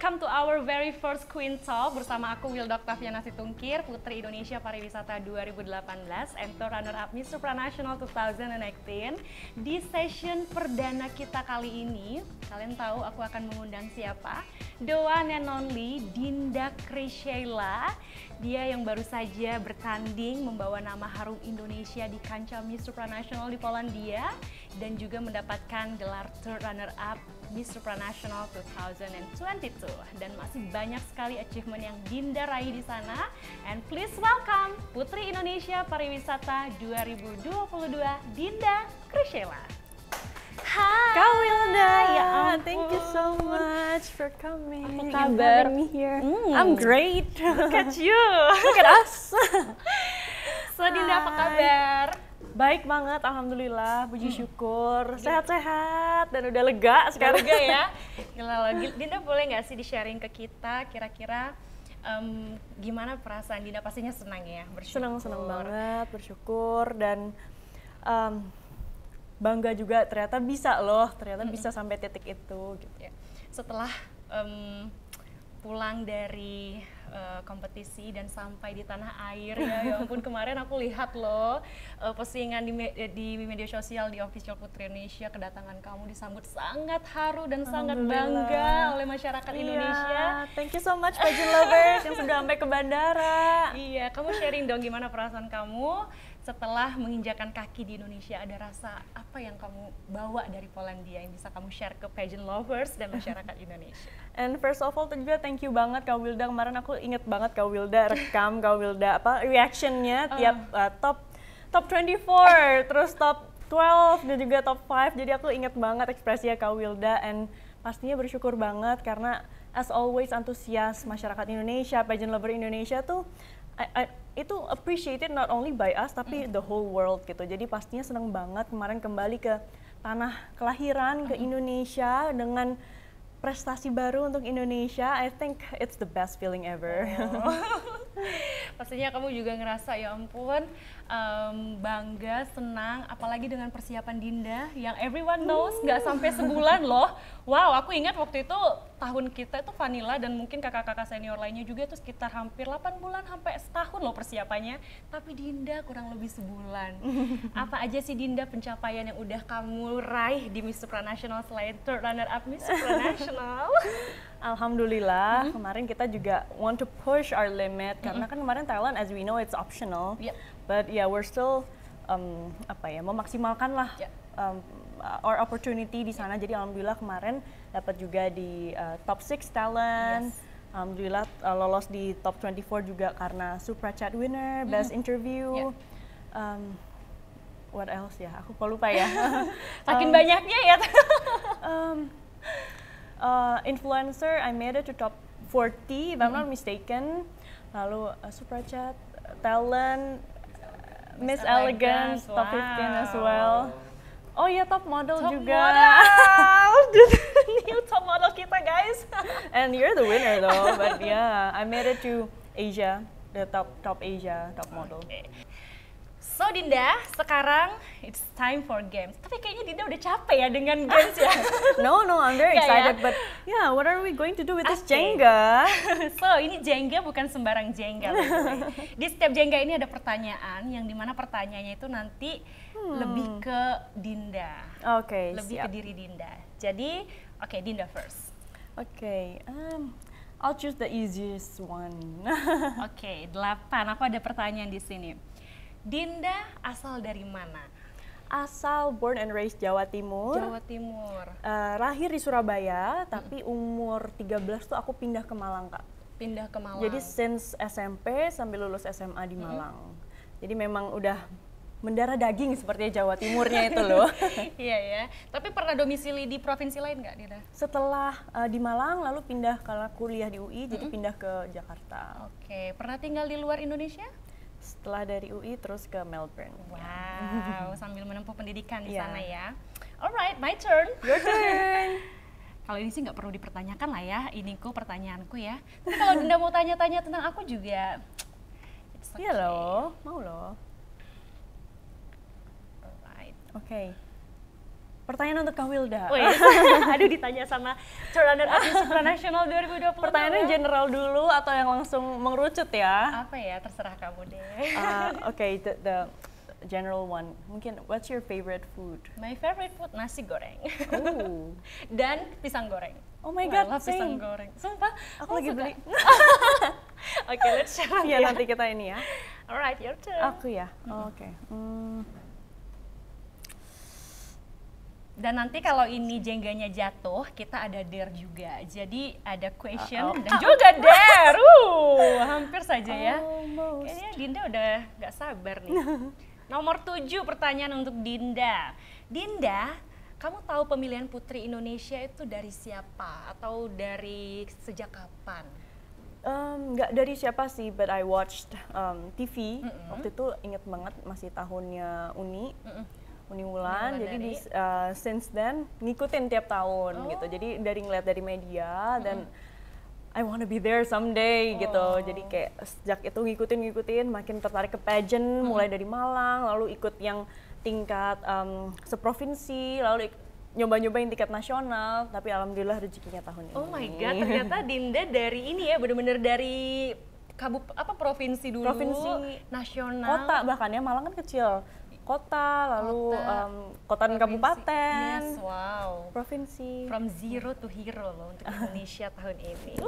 welcome to our very first Queen Talk bersama aku Wilda Octaviana Situngkir, Putri Indonesia Pariwisata 2018 and runner-up Miss Supranational 2018. Di session perdana kita kali ini, kalian tahu aku akan mengundang siapa? The one and only Dinda Krysiela. Dia yang baru saja bertanding membawa nama harum Indonesia di kancah Miss Supranational di Polandia dan juga mendapatkan gelar third runner-up Miss Supranational 2022 dan masih banyak sekali achievement yang Dinda raih di sana. And please welcome Putri Indonesia Pariwisata 2022 Dinda Krysiela. Hai Kak Wilda, ya ampun. Thank you so much for coming. Apa and kabar? having me here. I'm great. Look at you. Look at us. So Dinda, apa kabar? Baik banget, alhamdulillah, puji syukur, sehat-sehat dan udah lega sekarang. Lega ya. Gila, Dinda boleh nggak sih di-sharing ke kita kira-kira gimana perasaan Dinda? Pastinya senang ya, bersyukur. Senang banget, bersyukur dan bangga juga ternyata bisa loh, bisa sampai titik itu. Gitu. Ya. Setelah pulang dari kompetisi dan sampai di tanah air ya ampun, kemarin aku lihat loh postingan di media sosial di official Putri Indonesia, kedatangan kamu disambut sangat haru dan sangat bangga oleh masyarakat Indonesia. Thank you so much pageant lovers yang sudah sampai ke bandara. Iya, kamu sharing dong gimana perasaan kamu setelah menginjakan kaki di Indonesia. Ada rasa apa yang kamu bawa dari Polandia yang bisa kamu share ke pageant lovers dan masyarakat Indonesia? And first of all juga thank you banget Kak Wilda, kemarin aku inget banget Kak Wilda rekam Kak Wilda reactionnya tiap top 24, terus top 12 dan juga top 5, jadi aku inget banget ekspresinya Kak Wilda and pastinya bersyukur banget karena as always antusias masyarakat Indonesia, pageant lover Indonesia tuh itu appreciated not only by us tapi the whole world gitu. Jadi pastinya senang banget kemarin kembali ke tanah kelahiran, ke Indonesia dengan prestasi baru untuk Indonesia. I think it's the best feeling ever. Pastinya kamu juga ngerasa ya ampun bangga, senang, apalagi dengan persiapan Dinda yang everyone knows nggak sampai sebulan loh. Wow, aku ingat waktu itu tahun kita itu Vanilla dan mungkin kakak-kakak senior lainnya juga itu sekitar hampir 8 bulan sampai setahun loh persiapannya. Tapi Dinda kurang lebih sebulan. Apa aja sih Dinda pencapaian yang udah kamu raih di Miss Supranational selain third runner up Miss Supranational? Alhamdulillah, kemarin kita juga want to push our limit karena kan kemarin Thailand as we know it's optional. Yep. But yeah, we're still memaksimalkan lah our opportunity di sana. Jadi alhamdulillah kemarin dapat juga di top 6 talent. Yes. Alhamdulillah lolos di top 24 juga karena Supra Chat winner, best interview. Yeah. What else ya? Aku lupa ya. Saking banyaknya ya. Influencer, I made it to top 40 if I'm not mistaken. Lalu Supra Chat, talent, Miss Elegance, top 15 as well. Oh iya, top model Top juga. model. New top model kita guys. And you're the winner though, but yeah, I made it to Asia, the top Asia, top model. Okay. So Dinda, sekarang it's time for games. Tapi kayaknya Dinda udah capek ya dengan games ya. No, I'm very Nggak excited, ya? but yeah, what are we going to do with this Okay. Jenga? So ini Jenga bukan sembarang Jenga. by the way. Di setiap Jenga ini ada pertanyaan yang dimana pertanyaannya itu nanti lebih ke Dinda. Okay, Lebih ke diri Dinda. Jadi, oke, Dinda first. Okay, I'll choose the easiest one. Oke, 8. Aku ada pertanyaan di sini. Dinda asal dari mana? Asal born and raised Jawa Timur. Jawa Timur. Lahir di Surabaya, tapi umur 13 tuh aku pindah ke Malang, Kak. Pindah ke Malang. Jadi since SMP sambil lulus SMA di Malang. Jadi memang udah mendarah daging sepertinya Jawa Timurnya itu loh. Iya ya. Tapi pernah domisili di provinsi lain nggak, Dinda? Setelah di Malang, lalu pindah kalau kuliah di UI, jadi pindah ke Jakarta. Oke, pernah tinggal di luar Indonesia? Setelah dari UI terus ke Melbourne. Wow, sambil menempuh pendidikan di Iya. sana ya. Alright, my turn. Your turn. Kalau ini sih nggak perlu dipertanyakan lah ya, iniku pertanyaanku ya. Tapi kalau Dinda mau tanya-tanya tentang aku juga, it's okay. Iya loh, mau loh. Alright. Oke. Pertanyaan untuk Kak Wilda. Wih, aduh ditanya sama runner up Miss Supranational 2020. Pertanyaannya general dulu atau yang langsung mengerucut ya? Apa ya, terserah kamu deh. Okay, the general one. Mungkin, what's your favorite food? My favorite food nasi goreng. Oh. Dan pisang goreng. Oh my I god, love pisang same. goreng. Sumpah, Aku lagi beli. Oke, let's share. Iya, nanti kita ini ya. Alright, your turn. Aku ya? Oh, oke. Dan nanti kalau ini jengganya jatuh, kita ada dare juga. Jadi ada question Uh-oh. dan juga dare. Hampir saja ya. Almost. Kayaknya Dinda udah gak sabar nih. Nomor 7 pertanyaan untuk Dinda. Dinda, kamu tahu pemilihan Putri Indonesia itu dari siapa? Atau dari sejak kapan? Nggak dari siapa sih, but I watched TV. Waktu itu inget banget masih tahunnya Uni Wulan, jadi since then ngikutin tiap tahun gitu. Jadi dari ngeliat dari media dan I wanna be there someday gitu. Jadi kayak sejak itu ngikutin, makin tertarik ke pageant, mulai dari Malang, lalu ikut yang tingkat seprovinsi, lalu nyoba-nyobain tingkat nasional. Tapi alhamdulillah rezekinya tahun ini. Oh my god, ternyata Dinda dari ini ya, bener-bener dari provinsi dulu, nasional, kota, bahkan ya Malang kan kecil. Kota, lalu kota dan kabupaten, yes, wow, provinsi. From zero to hero loh untuk Indonesia tahun ini.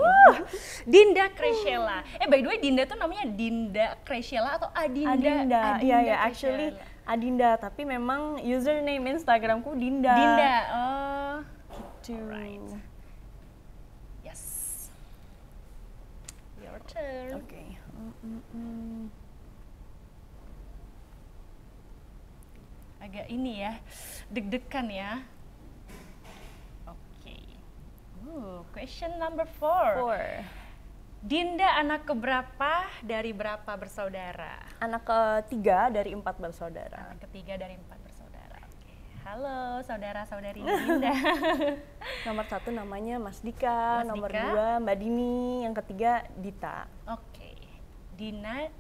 Dinda Kresela. By the way, Dinda tuh namanya Dinda Kresela atau Adinda? Adinda, iya actually Adinda, tapi memang username Instagramku Dinda. Dinda, Gitu. Right. Yes. Your turn. Oke. Agak ini ya, deg-degan ya. Oke. Question number 4. Dinda anak keberapa dari berapa bersaudara? Anak ketiga dari 4 bersaudara. Anak ketiga dari 4 bersaudara. Oke. Halo saudara-saudari Dinda. Nomor 1 namanya Mas Dika, Mas nomor Dika. 2 Mbak Dini, yang ketiga Dita. Oke. Dina,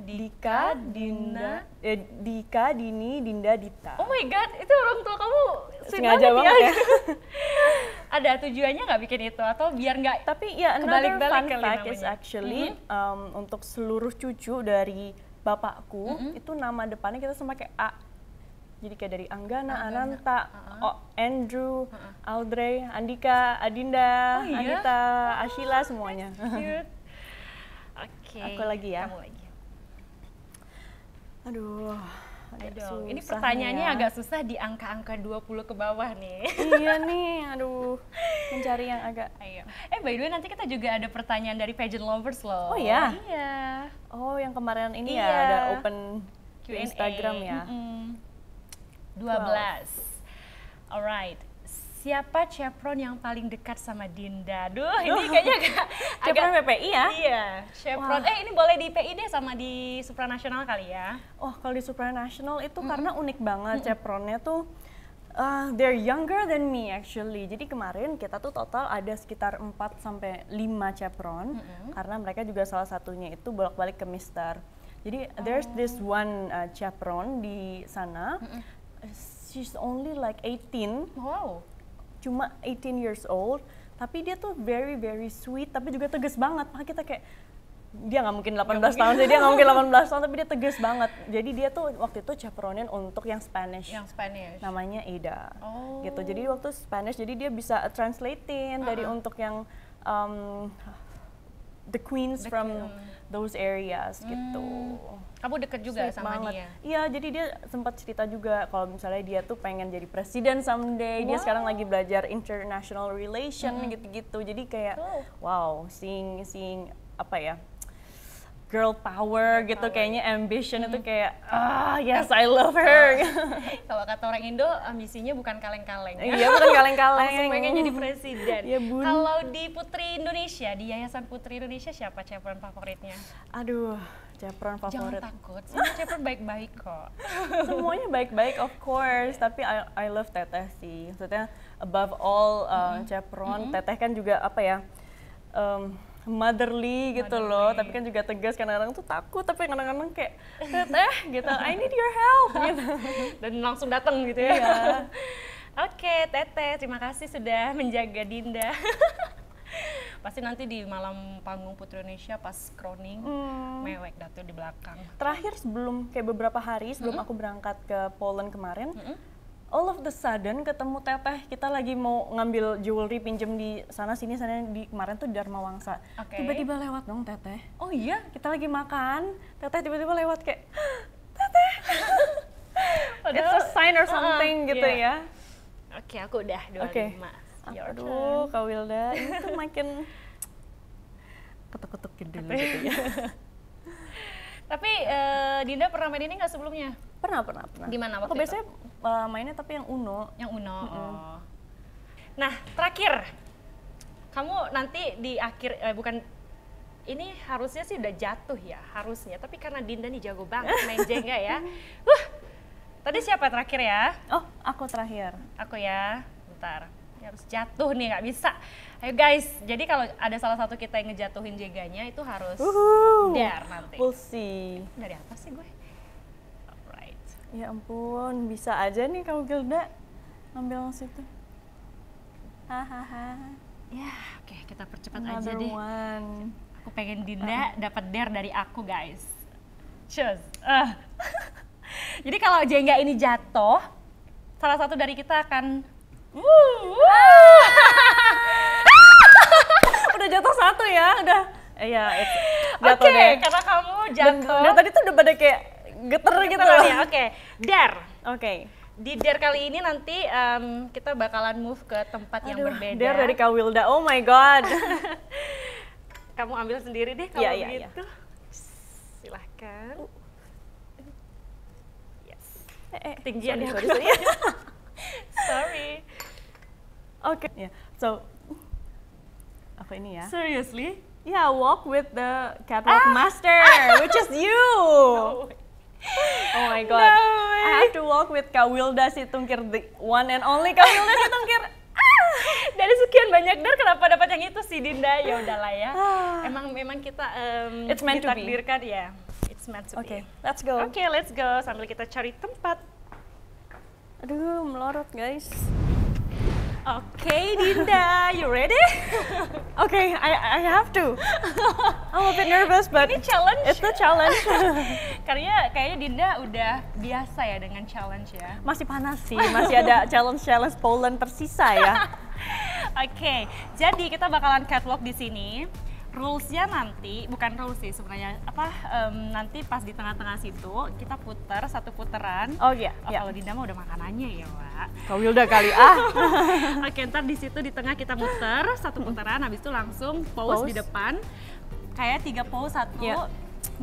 Dika, Dinda, Dika, Dini, Dinda, Dita. Oh my god, itu orang tua kamu sweet Sengaja banget ya. Ada tujuannya nggak bikin itu atau biar nggak? Tapi ya another kebalik-balik fun kali fact is namanya. actually untuk seluruh cucu dari bapakku itu nama depannya kita sama kayak A. Jadi kayak dari Anggana, Ananta, Andrew, Audrey, Andika, Adinda, Oh iya? Anita, Ashila, semuanya. Cute. Oke. Aku lagi ya. Kamu lagi. Aduh, Aduh, ini susah pertanyaannya ya. agak susah di angka-angka 20 ke bawah nih. Iya nih, aduh, mencari yang agak. Ayo. By the way, nanti kita juga ada pertanyaan dari pageant lovers loh. Oh ya? Iya. Oh, yang kemarin ini Iya. ya ada open Q&A. Instagram ya. 12. Alright. Siapa chevron yang paling dekat sama Dinda? Duh, ini kayaknya Chevron PPI ya? Iya, chevron. Ini boleh di PI deh sama di Supranational kali ya. Oh, kalau di Supranational itu karena unik banget chevronnya tuh. They're younger than me actually. Jadi kemarin kita tuh total ada sekitar 4 sampai 5 chevron karena mereka juga salah satunya itu bolak-balik ke Mister. Jadi there's this one chevron di sana. She's only like 18. Wow. Cuma 18 years old, tapi dia tuh very very sweet, tapi juga tegas banget. Makanya kita kayak, dia nggak mungkin 18 tahun, jadi dia nggak mungkin 18 tahun, tapi dia tegas banget. Jadi dia tuh waktu itu chaperonin untuk yang Spanish. Yang Spanish. Namanya Ada. Oh. Gitu. Jadi waktu Spanish, jadi dia bisa translatein dari untuk yang the queens from those areas gitu. Kamu deket juga Sweet sama banget. dia? Iya, jadi dia sempat cerita juga kalau misalnya dia tuh pengen jadi presiden someday. Dia sekarang lagi belajar international relation gitu-gitu. Jadi kayak wow, seeing apa ya? Girl power gitu, kayaknya ambition itu kayak yes, I love her. Kalau kata orang Indo, ambisinya bukan kaleng-kaleng. Iya, bukan kaleng-kaleng. Langsung pengen jadi presiden. Iya, Bun. Kalau di Putri Indonesia, di Yayasan Putri Indonesia siapa chaperon favoritnya? Aduh, chaperon favorit. Jangan takut, semua chaperon baik-baik kok. Semuanya baik-baik of course, tapi I love Teteh sih. Maksudnya above all chaperon, Teteh kan juga apa ya? Motherly gitu loh, tapi kan juga tegas, kadang-kadang tuh takut, tapi kadang-kadang kayak Teteh gitu, I need your help gitu. Dan langsung datang gitu ya. Iya. Oke, Teteh, terima kasih sudah menjaga Dinda. Pasti nanti di malam panggung Putri Indonesia pas crowning, mewek dah tuh di belakang. Terakhir sebelum kayak beberapa hari sebelum aku berangkat ke Poland kemarin, all of the sudden ketemu Teteh, kita lagi mau ngambil jewelry pinjem di sana sini di kemarin tuh di Dharma Wangsa. Tiba-tiba lewat dong Teteh. Oh iya, kita lagi makan, Teteh tiba-tiba lewat kayak Teteh. It's a sign or something gitu ya. Oke, aku udah 25. Aduh, Kak Wilda, ini tuh makin ketuk-ketukin dulu gitu ya. Tapi Dinda pernah main ini nggak sebelumnya? Pernah. Gimana waktu aku itu? biasanya mainnya tapi yang Uno. Yang Uno. Oh. Nah, terakhir, kamu nanti di akhir bukan ini harusnya sih udah jatuh ya harusnya, tapi karena Dinda nih jago banget main Jenga ya. Tadi siapa terakhir ya? Oh, aku terakhir. Aku ya, bentar. Harus jatuh nih, nggak bisa. Ayo guys, jadi kalau ada salah satu kita yang ngejatuhin Jeganya itu harus dare nanti. We'll see. Dari atas sih gue. Alright. Ya ampun, bisa aja nih kamu Gilda ngambil situ. Hahaha. Ya, oke, kita percepat aja deh. One. Aku pengen Dinda dapat dare dari aku guys. Cheers. Jadi kalau Jengga ini jatuh, salah satu dari kita akan udah jatuh satu ya, udah. Iya, jatuh Oke, deh. karena kamu jatuh. Dan tadi tuh udah pada kayak geter gitu loh. Ya, oke. Dare. Oke. Di dare kali ini nanti kita bakalan move ke tempat yang berbeda. Dare dari Kak Wilda, oh my god. Kamu ambil sendiri deh kalau Iya. gitu. Silahkan. Yes. Ketinggian ya. Sorry. Sorry. Oke, yeah. So aku ini ya. Seriously? Yeah, walk with the catwalk master, which is you. No. Oh my god. No way. I have to walk with Kak Wilda Situngkir, the one and only Kak Wilda Situngkir. Dari sekian banyak dare kenapa dapat yang itu sih Dinda? Ya udahlah ya. Memang kita It's meant to be. ditakdirkan ya. It's meant to be. Oke, let's go. Oke, let's go sambil kita cari tempat. Aduh, melorot guys. Oke, Dinda, you ready? Okay, I have to. I'm a bit nervous, but Ini challenge. it's a challenge. Karena kayaknya Dinda udah biasa ya dengan challenge ya. Masih panas sih, masih ada challenge Poland tersisa ya. Oke, jadi kita bakalan catwalk di sini. Rules-nya nanti, bukan rules sih sebenarnya, nanti pas di tengah-tengah situ kita putar satu putaran. Oh iya. Kalau Dinda mah udah makanannya ya, Wak. Kak Wilda kali Oke, ntar di situ di tengah kita muter satu putaran, habis itu langsung pose di depan. Kayak 3 pose, 1, 2,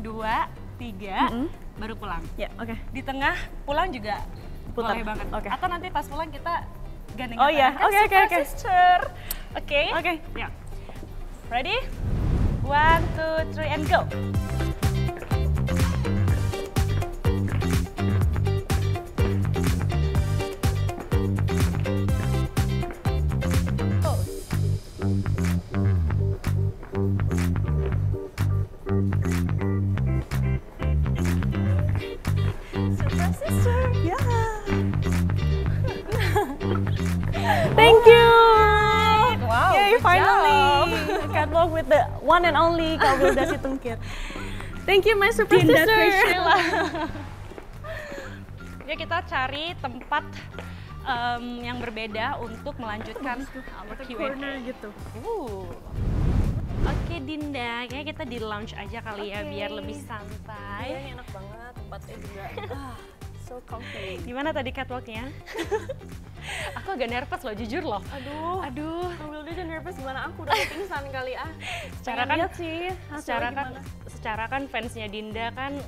3, baru pulang. Ya, oke. Di tengah pulang juga Putar. boleh banget. Oke. Atau nanti pas pulang kita gandeng. Oh iya, oke. Sister. Oke. Oke. Ya. Ready? 1, 2, 3 and go. Thank you. Wow, Yay, good finally. job. Catwalk with the one and only Kak Wilda Situngkir. Thank you, my super Dinda sister. Priscilla. Ya, kita cari tempat yang berbeda untuk melanjutkan our Q&A. gitu. Oke, Dinda, kayaknya kita di lounge aja kali ya biar lebih santai. Iya, ini enak banget tempatnya juga. So comfy. Gimana tadi catwalknya? Aku agak nervous loh, jujur loh. Aduh. Kak Wilda aja nervous, gimana aku udah pingsan kali Secara Pengen kan, lihat sih hasilnya secara kan fansnya Dinda kan,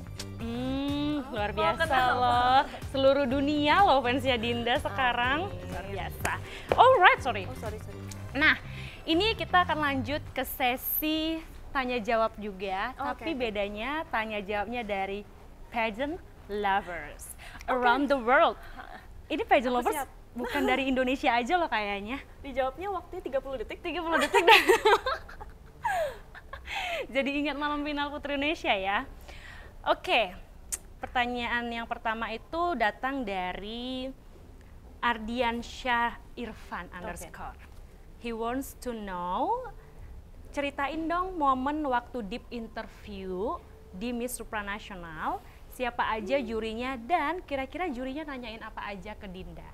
luar biasa kenapa? loh. Seluruh dunia loh fansnya Dinda sekarang, luar biasa. Alright, sorry. sorry. Nah, ini kita akan lanjut ke sesi tanya jawab juga, tapi bedanya tanya jawabnya dari pageant lovers around the world. Ini pageant lovers siap. bukan dari Indonesia aja loh kayaknya. Dijawabnya waktunya 30 detik. 30 detik dah. Jadi ingat malam final Putri Indonesia ya. Oke, pertanyaan yang pertama itu datang dari Ardian Syah Irfan underscore. He wants to know, ceritain dong momen waktu deep interview di Miss Supranational, siapa aja jurinya dan kira-kira jurinya nanyain apa aja ke Dinda.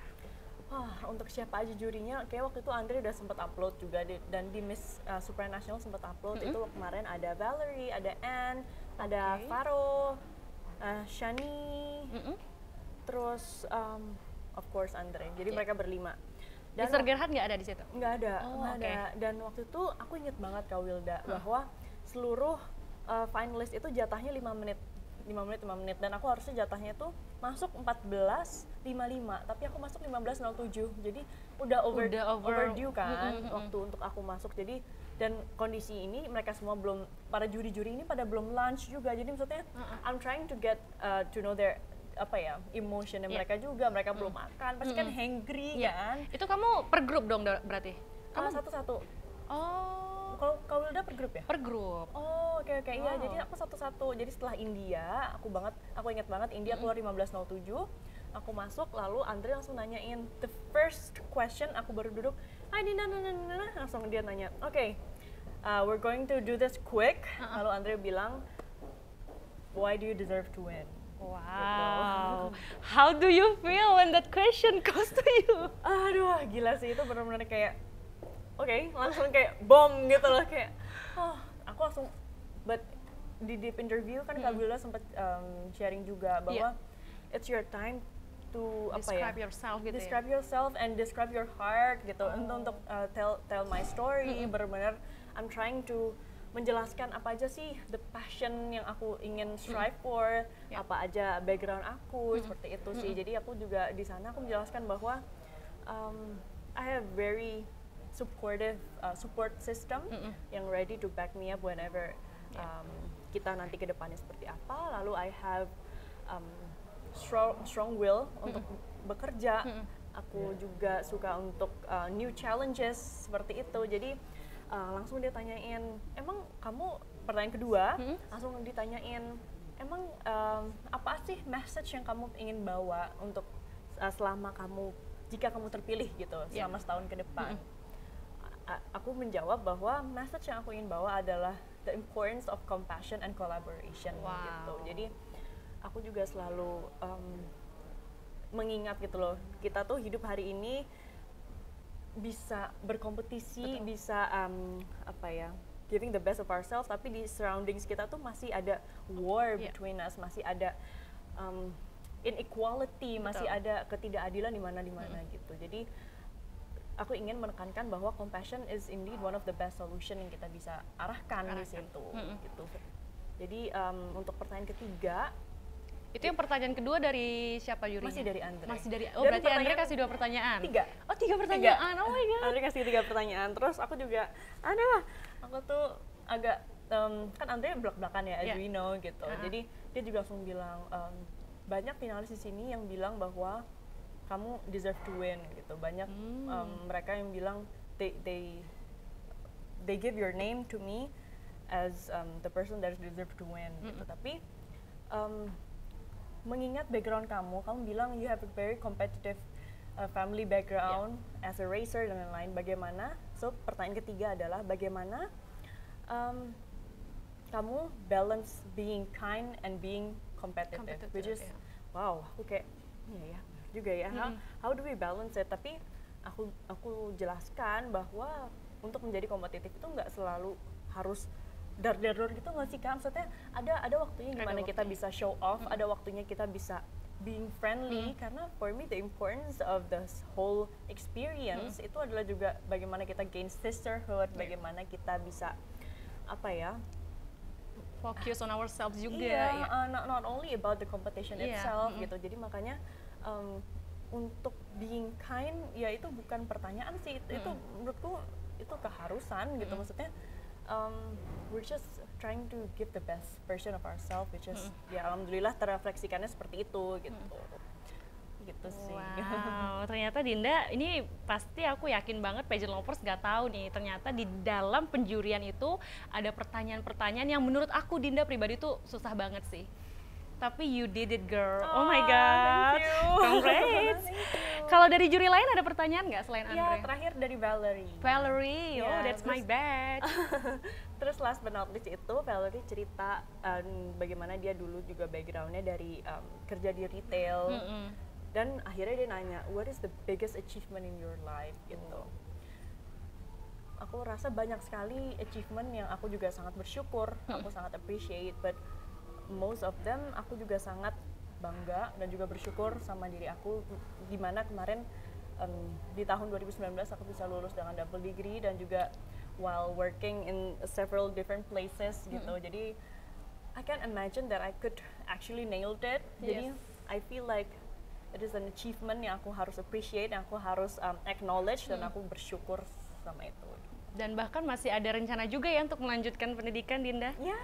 Untuk siapa aja jurinya, kayak waktu itu Andre udah sempat upload juga dan di Miss Supranational sempat upload. Itu kemarin ada Valerie, ada Anne, ada Faro, Shani, terus of course Andre. Jadi mereka berlima. Dan Mr. Gerhard nggak ada di situ? Nggak ada, nggak ada. Dan waktu itu aku inget banget Kak Wilda bahwa seluruh finalis itu jatahnya 5 menit. 5 menit dan aku harusnya jatahnya tuh masuk 14.55 tapi aku masuk 15.07 jadi udah overdue kan waktu untuk aku masuk. Jadi dan kondisi ini mereka semua belum, para juri-juri ini pada belum lunch juga, jadi maksudnya I'm trying to get to know their emotion mereka juga, mereka belum makan pasti kan hangry kan. Itu kamu per grup dong berarti? Kamu satu-satu. Kalau Wilda per grup ya? Per grup. Oke. Iya, jadi aku satu-satu. Jadi setelah India, aku ingat banget India keluar 15.07. Aku masuk, lalu Andre langsung nanyain. The first question, aku baru duduk, "Hai Dinda, langsung dia nanya, "Oke, we're going to do this quick." Lalu Andre bilang, "Why do you deserve to win?" Wow. How do you feel when that question goes to you? Aduh, gila sih, itu benar-benar kayak langsung kayak bom gitu loh, kayak aku langsung, but di deep interview kan Kak Wilda sempat sharing juga bahwa it's your time to describe yourself gitu, describe yourself and describe your heart gitu, untuk tell my story. Benar-benar I'm trying to menjelaskan apa aja sih the passion yang aku ingin strive for, apa aja background aku, seperti itu sih. Jadi aku juga di sana aku menjelaskan bahwa I have very supportive support system yang ready to back me up whenever kita nanti ke depannya seperti apa. Lalu I have strong will untuk bekerja. Aku juga suka untuk new challenges seperti itu. Jadi langsung dia tanyain, emang kamu, pertanyaan kedua langsung ditanyain, emang apa sih message yang kamu ingin bawa untuk selama kamu, jika kamu terpilih gitu selama setahun ke depan. Aku menjawab bahwa message yang aku ingin bawa adalah the importance of compassion and collaboration gitu. Jadi aku juga selalu mengingat gitu loh, kita tuh hidup hari ini bisa berkompetisi, bisa giving the best of ourselves, tapi di surroundings kita tuh masih ada war between us, masih ada inequality, masih ada ketidakadilan di mana gitu. Jadi aku ingin menekankan bahwa compassion is indeed one of the best solution yang kita bisa arahkan di situ gitu. Jadi untuk pertanyaan ketiga, itu yang pertanyaan kedua dari siapa jurinya? Masih dari Andre. Berarti Andre kasih 2 pertanyaan? 3. Oh, 3 pertanyaan, oh my god. Andre kasih 3 pertanyaan, terus aku juga, aku tuh agak, kan Andre belak-belakan ya, as we know gitu. Jadi dia juga langsung bilang, banyak finalis di sini yang bilang bahwa kamu deserve to win gitu. Banyak mereka yang bilang they give your name to me as the person that deserve to win gitu. Tapi mengingat background kamu bilang you have a very competitive family background as a racer dan lain-lain. Bagaimana? So pertanyaan ketiga adalah bagaimana kamu balance being kind and being competitive, which is wow, aku kayak juga ya. How do we balance it? Tapi aku jelaskan bahwa untuk menjadi kompetitif itu nggak selalu harus dar gitu, nggak sih Kak? Maksudnya ada waktunya gimana kita bisa show off, ada waktunya kita bisa being friendly, karena for me the importance of the whole experience itu adalah juga bagaimana kita gain sisterhood, bagaimana kita bisa focus on ourselves juga. Not only about the competition itself gitu. Jadi makanya untuk being kind ya itu bukan pertanyaan sih, itu menurutku itu keharusan gitu. Maksudnya we're just trying to give the best version of ourselves, which is ya alhamdulillah terrefleksikannya seperti itu gitu sih. Wow, ternyata Dinda ini pasti aku yakin banget pageant lovers gak tahu nih, ternyata di dalam penjurian itu ada pertanyaan-pertanyaan yang menurut aku Dinda pribadi tuh susah banget sih. Tapi you did it, girl. Oh my god. Thank you. Congrats. Kalau dari juri lain ada pertanyaan nggak selain Ya, Andre? terakhir dari Valerie. Valerie, oh Ya, that's my terus- batch. Terus last but not least itu Valerie cerita bagaimana dia dulu juga backgroundnya dari kerja di retail. Mm-mm. Dan akhirnya dia nanya, what is the biggest achievement in your life gitu. Aku rasa banyak sekali achievement yang aku juga sangat bersyukur, aku sangat appreciate, but most of them aku juga sangat bangga dan juga bersyukur sama diri aku, dimana kemarin di tahun 2019 aku bisa lulus dengan double degree dan juga while working in several different places gitu. Jadi I can imagine that I could actually nailed it. Jadi Yes. I feel like it is an achievement yang aku harus appreciate, yang aku harus acknowledge dan aku bersyukur sama itu. Dan bahkan masih ada rencana juga ya untuk melanjutkan pendidikan, Dinda. Ya,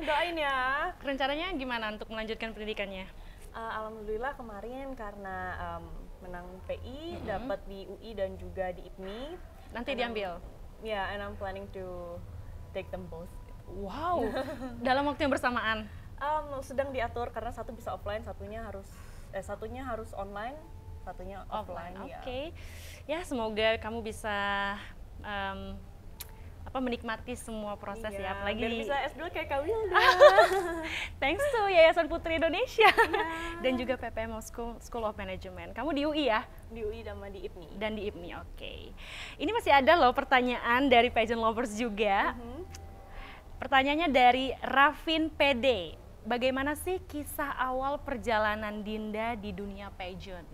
doain ya. Rencananya gimana untuk melanjutkan pendidikannya? Alhamdulillah kemarin karena menang PI, dapat di UI dan juga di IPMI. Nanti diambil. Ya, and I'm planning to take them both. Wow, dalam waktu yang bersamaan. Sedang diatur karena satu bisa offline, satunya harus online, satunya offline. Oke. Ya, semoga kamu bisa menikmati semua proses ya, apalagi biar bisa S2 kayak Kak Wilda. thanks to Yayasan Putri Indonesia dan juga PPM School of Management. Kamu di UI ya? Di UI sama di IPMI. Dan di IPMI, oke. Ini masih ada loh pertanyaan dari pageant lovers juga. Pertanyaannya dari Rafin PD. Bagaimana sih kisah awal perjalanan Dinda di dunia pageant?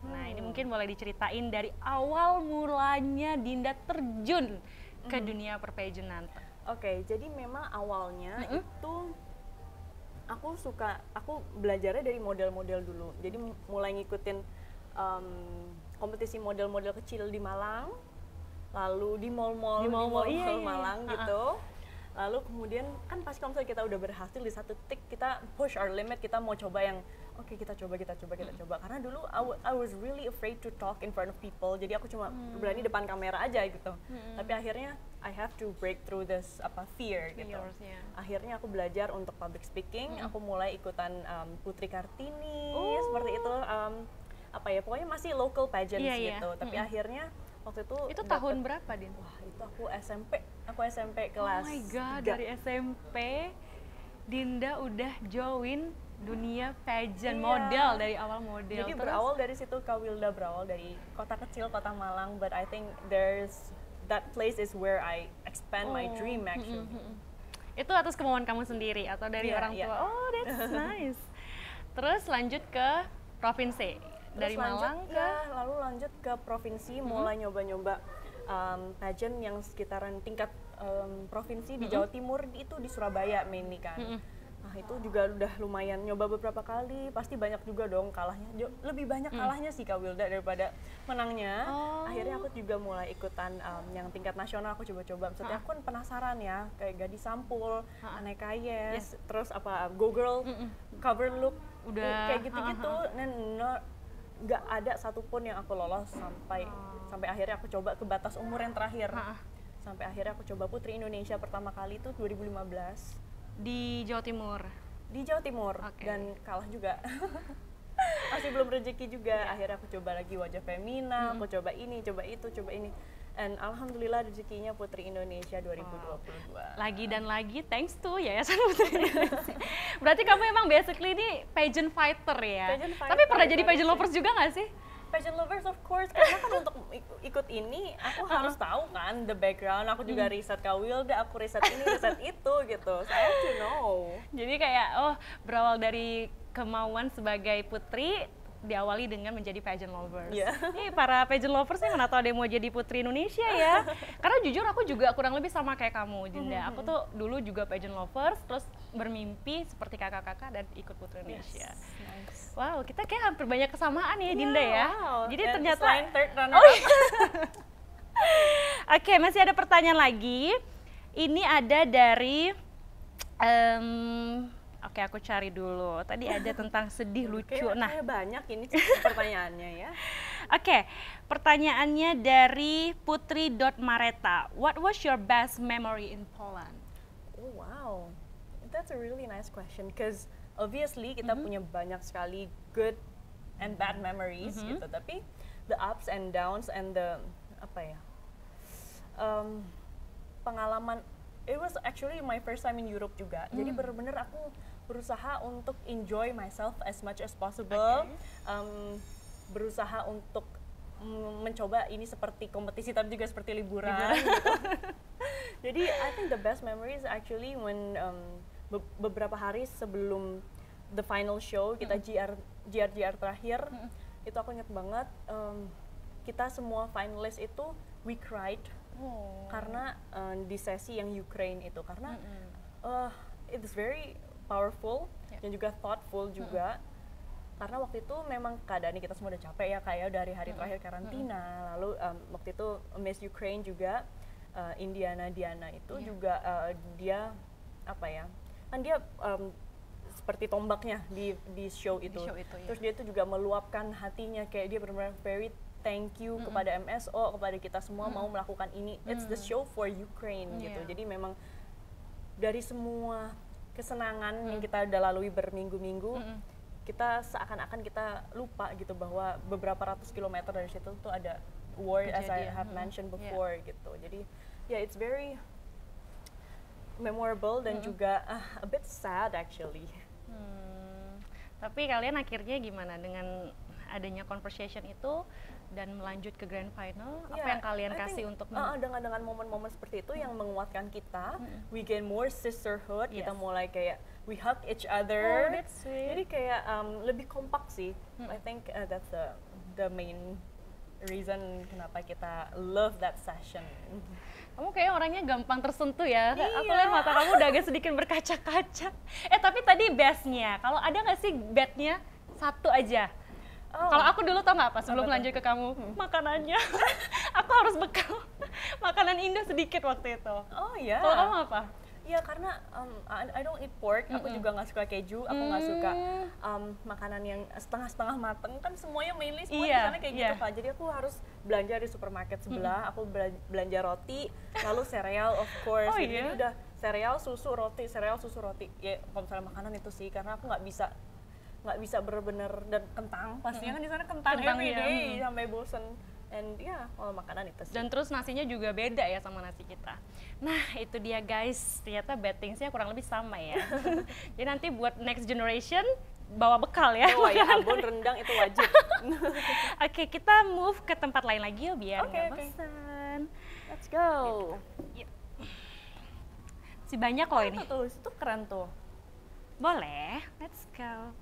Nah, ini mungkin boleh diceritain dari awal mulanya Dinda terjun ke dunia perpageantan. Oke, jadi memang awalnya itu aku belajarnya dari model-model dulu. Jadi mulai ngikutin kompetisi model-model kecil di Malang, lalu di mall-mall iya. Malang gitu. Lalu kemudian kan pasti kalau misalnya kita udah berhasil di satu titik, kita push our limit, kita mau coba yang oke, kita coba. Karena dulu I was really afraid to talk in front of people. Jadi aku cuma berani depan kamera aja gitu. Tapi akhirnya I have to break through this fear gitu. Yeah. Akhirnya aku belajar untuk public speaking. Aku mulai ikutan Putri Kartini seperti itu. Pokoknya masih local pageants gitu. Tapi akhirnya waktu itu tahun berapa, Din? Wah, itu aku SMP kelas Oh my god, 3. dari SMP Dinda udah join dunia pageant, model dari awal model. Jadi Terus, berawal dari situ, Kak Wilda berawal dari kota kecil, kota Malang, but I think that place is where I expand my dream actually. itu atas kemauan kamu sendiri atau dari Iya, orang tua? iya. Oh, that's nice. Terus lanjut ke provinsi. Dari Malang ke lalu lanjut ke provinsi, mulai nyoba-nyoba pageant yang sekitaran tingkat provinsi di Jawa Timur, itu di Surabaya mainly kan. Nah, itu juga udah lumayan nyoba beberapa kali, pasti banyak juga dong kalahnya. Lebih banyak kalahnya sih Kak Wilda daripada menangnya. Akhirnya aku juga mulai ikutan yang tingkat nasional, aku coba-coba. Maksudnya aku kan penasaran ya, kayak Gadis Sampul, Aneka Yes, terus Go Girl, Cover Look, Udah, kayak gitu-gitu. Nggak ada satupun yang aku lolos sampai akhirnya aku coba ke batas umur yang terakhir. Sampai akhirnya aku coba Putri Indonesia pertama kali itu 2015 di Jawa Timur. di Jawa Timur. Dan kalah juga. Masih belum rezeki juga. Akhirnya aku coba lagi Wajah Femina, aku coba ini, coba itu, coba ini. And alhamdulillah rezekinya Putri Indonesia 2022. Lagi dan lagi thanks to Yayasan Putri Indonesia. Berarti kamu emang basically ini pageant fighter ya? Pageant fighter, tapi pernah jadi pageant sih. lovers juga nggak sih? Pageant lovers of course, karena kan untuk ikut ini aku harus tahu kan the background. Aku juga riset Kak Wilda, aku riset ini, riset itu gitu. So I have to know. Jadi kayak berawal dari kemauan sebagai putri diawali dengan menjadi pageant lovers. Nih para pageant lovers nih mana tahu ada yang mau jadi Putri Indonesia ya. Karena jujur aku juga kurang lebih sama kayak kamu, Dinda. Aku tuh dulu juga pageant lovers, terus bermimpi seperti kakak-kakak dan ikut Putri Indonesia. Nice. Wow, kita kayak hampir banyak kesamaan ya, Dinda ya. Wow. Jadi Dan ternyata selain third runner up. Oke, masih ada pertanyaan lagi. Ini ada dari Oke, aku cari dulu. Tadi ada tentang sedih lucu. Kayak banyak ini pertanyaannya ya. Oke, pertanyaannya dari Putri.Mareta. What was your best memory in Poland? Oh wow, that's a really nice question. Because obviously kita punya banyak sekali good and bad memories gitu. Tapi the ups and downs and the pengalaman, it was actually my first time in Europe juga. Jadi bener-bener aku berusaha untuk enjoy myself as much as possible. Berusaha untuk mencoba ini seperti kompetisi tapi juga seperti liburan gitu. Jadi I think the best memory is actually when beberapa hari sebelum the final show kita GR terakhir, itu aku inget banget, kita semua finalis itu we cried karena di sesi yang Ukraine itu, karena it is very powerful dan juga thoughtful juga. Karena waktu itu memang keadaannya kita semua udah capek ya, kayak dari hari terakhir karantina, lalu waktu itu Miss Ukraine juga, Diana itu juga dia kan dia seperti tombaknya di show itu. Terus dia itu juga meluapkan hatinya, kayak dia benar-benar very thank you kepada MSO, kepada kita semua mau melakukan ini. It's the show for Ukraine gitu. Jadi memang dari semua kesenangan yang kita udah lalui berminggu-minggu, kita seakan-akan kita lupa gitu bahwa beberapa ratus kilometer dari situ tuh ada war, as I have mentioned before gitu. Jadi it's very memorable dan juga a bit sad actually. Tapi kalian akhirnya gimana dengan adanya conversation itu dan melanjut ke grand final? Apa yang kalian kasih untuk dengan momen-momen seperti itu yang menguatkan kita, we gain more sisterhood, kita mulai kayak we hug each other. That's sweet. Jadi kayak lebih kompak sih. I think that's the main reason kenapa kita love that session. Kamu kayak orangnya gampang tersentuh ya. Aku lihat mata kamu udah agak sedikit berkaca-kaca. Tapi tadi bestnya, kalau ada nggak sih bednya satu aja? Kalau aku dulu tau nggak apa sebelum lanjut ke kamu, makanannya. Aku harus bekal makanan Indo sedikit waktu itu. Oh iya. Kalau kamu apa? Ya karena I don't eat pork, aku juga nggak suka keju, aku nggak suka makanan yang setengah-setengah mateng, kan semuanya mainly semua di sana kayak gitu kan. Jadi aku harus belanja di supermarket sebelah, aku belanja roti, lalu sereal of course. Jadi udah sereal, susu, roti. Ya kalau misalnya makanan itu sih, karena aku nggak bisa bener-bener, dan kentang, pastinya kan di sana kentang every day sampai bosen. And kalau makanan itu sih. Dan terus nasinya juga beda ya sama nasi kita. Nah itu dia guys, ternyata bad things-nya kurang lebih sama ya. Jadi nanti buat next generation bawa bekal ya. Ya ampun, rendang itu wajib. Oke, kita move ke tempat lain lagi yuk biar nggak bosan. Let's go. Yuk. Si banyak loh ini. Itu keren tuh. Boleh, let's go.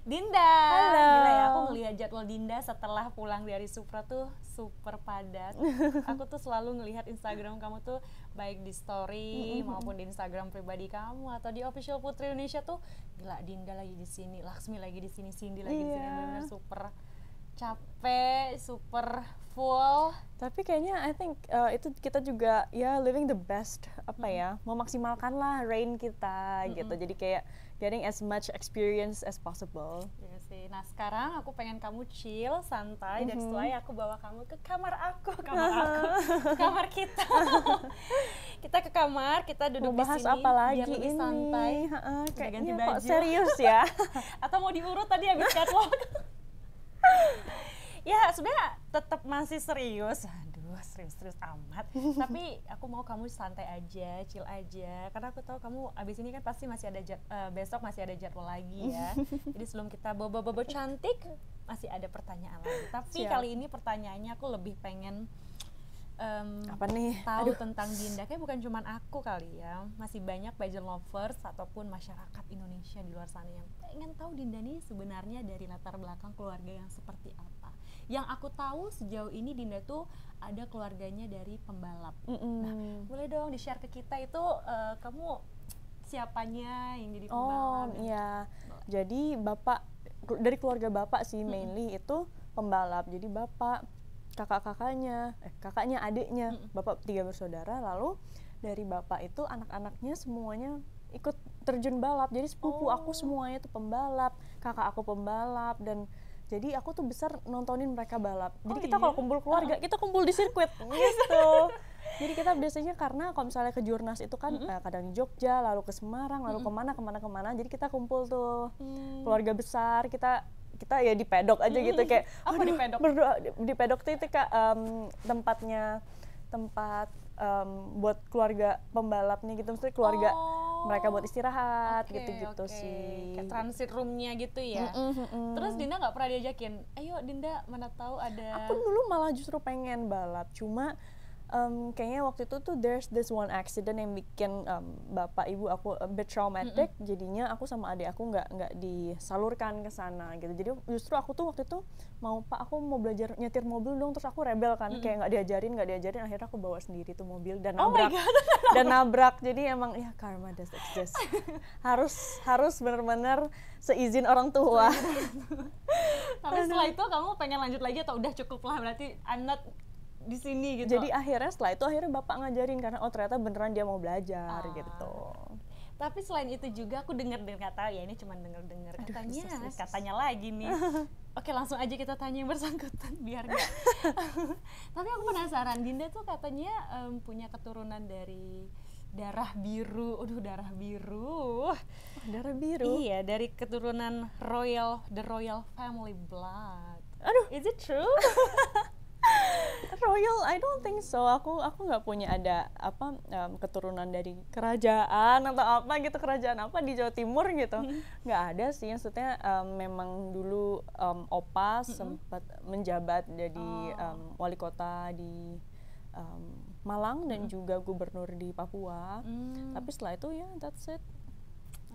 Dinda, halo. Gila ya, aku ngelihat jadwal Dinda setelah pulang dari Supra tuh super padat. Aku tuh selalu ngelihat Instagram kamu tuh baik di story maupun di Instagram pribadi kamu atau di official Putri Indonesia tuh, gila Dinda lagi di sini, Laksmi lagi di sini, Cindy lagi di sini, benar-benar super capek, super full. Tapi kayaknya I think itu kita juga living the best, memaksimalkan lah reign kita gitu. Jadi kayak getting as much experience as possible. Iya sih. Nah sekarang aku pengen kamu chill, santai, dan setelah aku bawa kamu ke kamar kamar kita. Kita ke kamar, kita duduk di sini. Apa lagi biar lebih ini? Santai. Kayaknya kok serius ya? Atau mau diurut tadi habis catwalk? Ya sebenarnya tetap masih serius. Aduh serius amat. Tapi aku mau kamu santai aja, chill aja. Karena aku tahu kamu abis ini kan pasti masih ada besok masih ada jadwal lagi ya. Jadi sebelum kita bobo-bobo cantik, masih ada pertanyaan lagi. Tapi kali ini pertanyaannya aku lebih pengen Apa nih? tahu tentang Dinda, kayak bukan cuma aku kali ya, masih banyak pageant lovers ataupun masyarakat Indonesia di luar sana yang pengen tahu Dinda nih sebenarnya dari latar belakang keluarga yang seperti apa. Yang aku tahu sejauh ini Dinda tuh ada keluarganya dari pembalap. Nah, boleh dong di-share ke kita itu kamu siapanya yang jadi pembalap? Oh iya, jadi bapak dari keluarga bapak sih mainly itu pembalap. Jadi bapak, kakaknya, adiknya, bapak 3 bersaudara. Lalu dari bapak itu anak-anaknya semuanya ikut terjun balap. Jadi sepupu aku semuanya itu pembalap, kakak aku pembalap, dan jadi aku tuh besar nontonin mereka balap. Jadi kita kalau kumpul keluarga, kita kumpul di sirkuit gitu. Jadi kita biasanya karena kalau misalnya ke Jurnas itu kan kadang di Jogja, lalu ke Semarang, lalu kemana. Jadi kita kumpul tuh keluarga besar, kita ya di pedok aja gitu kayak apa di pedok? Berdoa di pedok tuh itu kayak tempat buat keluarga pembalapnya gitu, maksudnya keluarga mereka buat istirahat gitu-gitu sih. Kayak transit roomnya gitu ya. Terus Dinda nggak pernah diajakin, ayo Dinda mana tahu ada. Aku dulu malah justru pengen balap, cuma kayaknya waktu itu tuh there's this one accident yang bikin bapak ibu aku a bit traumatic. Jadinya aku sama adik aku nggak disalurkan ke sana gitu. Jadi justru aku tuh waktu itu aku mau belajar nyetir mobil dong, terus aku rebel kan, kayak nggak diajarin, akhirnya aku bawa sendiri tuh mobil dan nabrak. Jadi emang ya karma does exist. harus benar-benar seizin orang tua. Tapi setelah itu kamu pengen lanjut lagi atau udah cukup lah, berarti I'm not di sini gitu. Jadi akhirnya bapak ngajarin karena ternyata beneran dia mau belajar gitu. Tapi selain itu juga aku dengar nggak tahu ya, ini cuma dengar katanya lagi nih. Oke, langsung aja kita tanya yang bersangkutan biar nggak. Tapi aku penasaran, Dinda tuh katanya punya keturunan dari darah biru. Darah biru. Darah biru. Iya, dari keturunan the royal family blood. Is it true? Royal, I don't think so. Aku nggak punya ada keturunan dari kerajaan atau apa gitu, kerajaan apa di Jawa Timur gitu. Nggak ada sih, maksudnya memang dulu opa sempat menjabat jadi wali kota di Malang dan juga gubernur di Papua. Tapi setelah itu ya that's it.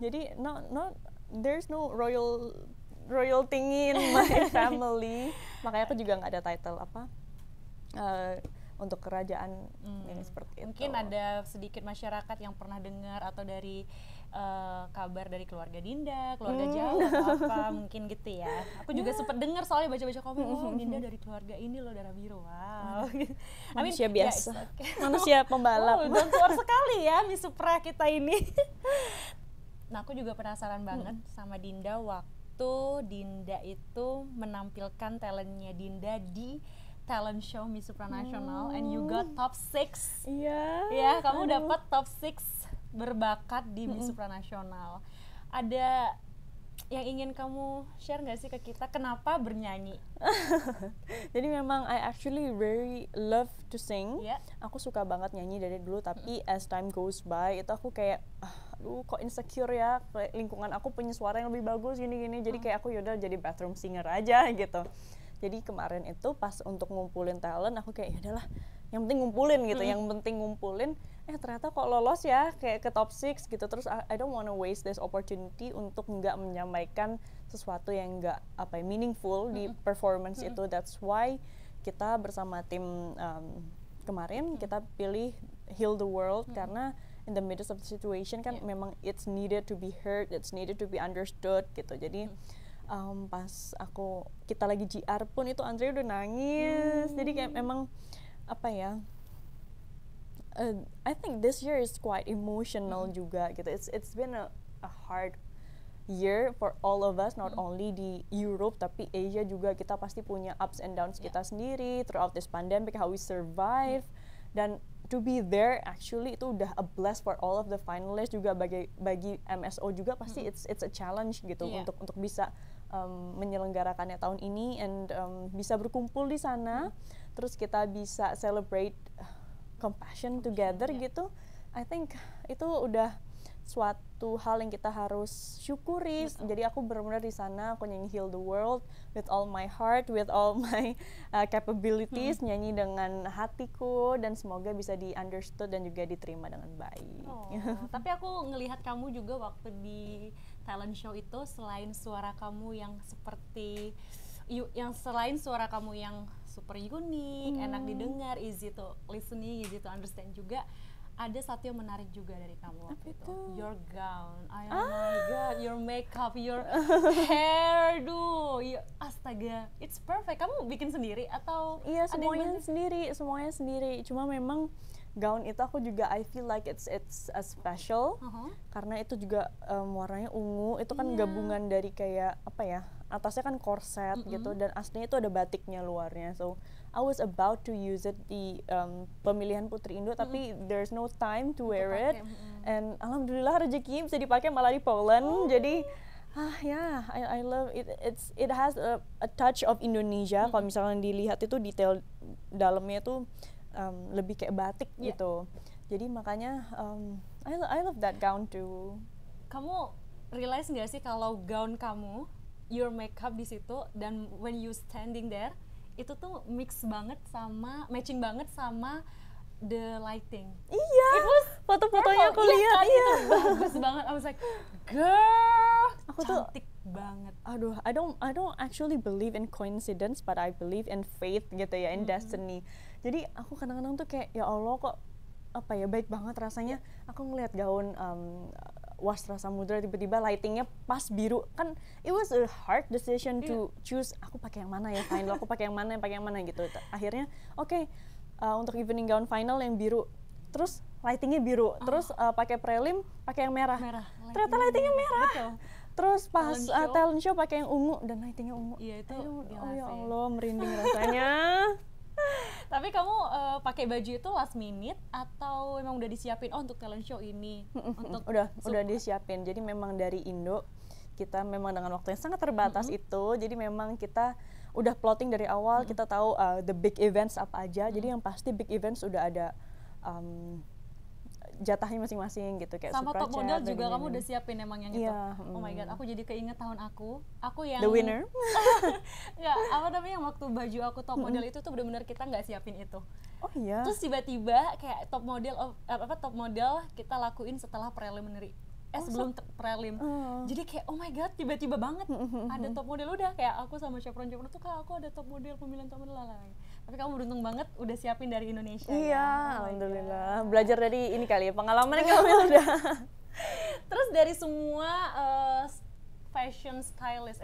Jadi there's no royal thingy in my family. Makanya aku juga nggak ada title untuk kerajaan ini seperti itu. Mungkin ada sedikit masyarakat yang pernah dengar atau dari kabar dari keluarga Dinda, keluarga jauh atau apa mungkin gitu ya. Aku juga sempat dengar soalnya baca-baca komen, Dinda dari keluarga ini loh, darah biru. Wow. Manusia biasa. Manusia pembalap. Down to earth sekali ya Miss Supra kita ini. Nah, aku juga penasaran banget sama Dinda waktu Dinda itu menampilkan talentnya Dinda di talent show Miss Supranational and you got top 6. Iya. Ya, kamu dapat top 6 berbakat di Miss Supranational. Ada yang ingin kamu share nggak sih ke kita, kenapa bernyanyi? Jadi memang I actually very love to sing. Yeah. Aku suka banget nyanyi dari dulu, tapi as time goes by itu aku kayak aduh kok insecure ya, kayak lingkungan aku punya suara yang lebih bagus gini-gini. Jadi kayak aku yaudah jadi bathroom singer aja gitu. Jadi kemarin itu pas untuk ngumpulin talent aku kayak ya udahlah, yang penting ngumpulin gitu, ternyata kok lolos ya kayak ke top 6 gitu. Terus I don't wanna waste this opportunity untuk nggak menyampaikan sesuatu yang nggak meaningful di performance itu. That's why kita bersama tim kemarin kita pilih Heal the World karena in the midst of the situation kan memang it's needed to be heard, it's needed to be understood gitu. Jadi pas kita lagi GR pun itu Andre udah nangis. Jadi kayak memang I think this year is quite emotional juga gitu. It's been a hard year for all of us, not only di Europe tapi Asia juga. Kita pasti punya ups and downs kita sendiri throughout this pandemic, how we survive. Dan to be there actually itu udah a bless for all of the finalists juga. Bagi MSO juga pasti it's a challenge gitu untuk bisa menyelenggarakannya tahun ini and bisa berkumpul di sana, terus kita bisa celebrate compassion together gitu. I think itu udah suatu hal yang kita harus syukuri. Jadi aku benar-benar di sana aku nyanyi Heal the World with all my heart, with all my capabilities, nyanyi dengan hatiku, dan semoga bisa di understood dan juga diterima dengan baik. Tapi aku ngelihat kamu juga waktu di talent show itu, selain suara kamu yang seperti selain suara kamu yang super unik, enak didengar, easy to listening, easy to understand juga, ada satu yang menarik juga dari kamu waktu itu. Your gown, oh my god, your makeup, your hairdo, astaga, it's perfect. Kamu bikin sendiri atau? Iya, semuanya sendiri. Cuma memang gaun itu aku juga I feel like it's a special karena itu juga warnanya ungu. Itu kan gabungan dari kayak apa ya? Atasnya kan korset gitu, dan aslinya itu ada batiknya luarnya. So I was about to use it di pemilihan Putri Indo, tapi there's no time to wear it. And alhamdulillah rezeki bisa dipakai malah di Poland. Jadi I love it. It has a touch of Indonesia. Kalau misalnya dilihat itu detail dalamnya tuh lebih kayak batik gitu. Jadi makanya I love that gown too. Kamu realize nggak sih kalau gown kamu, your makeup di situ, dan when you standing there itu tuh matching banget sama the lighting. Iya. Foto-fotonya aku lihat. Kan, itu bagus banget. I was like, girl, aku cantik banget. Aduh, I don't actually believe in coincidence, but I believe in faith gitu ya, in destiny. Jadi aku kadang-kadang tuh kayak ya Allah kok apa ya baik banget rasanya. Aku ngelihat gaun Wastra Samudra tiba-tiba lightingnya pas biru, kan it was a hard decision to choose aku pakai yang mana ya final, aku pakai yang mana gitu. Akhirnya untuk evening gown final yang biru, terus lightingnya biru, terus pakai prelim pakai yang merah. Ternyata lightingnya merah. Betul. Terus pas talent show pakai yang ungu dan lightingnya ungu. Iya itu. Oh ya Allah, merinding rasanya. Tapi kamu pakai baju itu last minute atau memang udah disiapin untuk talent show ini? Udah disiapin. Jadi memang dari Indo kita memang dengan waktu yang sangat terbatas itu. Jadi memang kita udah plotting dari awal. Kita tahu the big events apa aja. Jadi yang pasti big events udah ada jatahnya masing-masing gitu, kayak sama Supra top model Chat juga kamu udah siapin emang yang itu. Oh my god, aku jadi keinget tahun aku yang the winner. Nggak, apa namanya, yang waktu baju aku top model itu tuh benar-benar kita nggak siapin itu. Oh iya. Terus tiba-tiba kayak top model kita lakuin setelah preliminary. Sebelum prelim. Jadi kayak oh my god, tiba-tiba banget ada top model, udah kayak aku sama chaperon-chaperon tuh, Kak, aku ada top model, pemilihan top model lah. Tapi kamu beruntung banget udah siapin dari Indonesia. Iya, ya? alhamdulillah. Belajar dari ini kali ya, pengalaman kamu udah. Terus dari semua fashion stylist,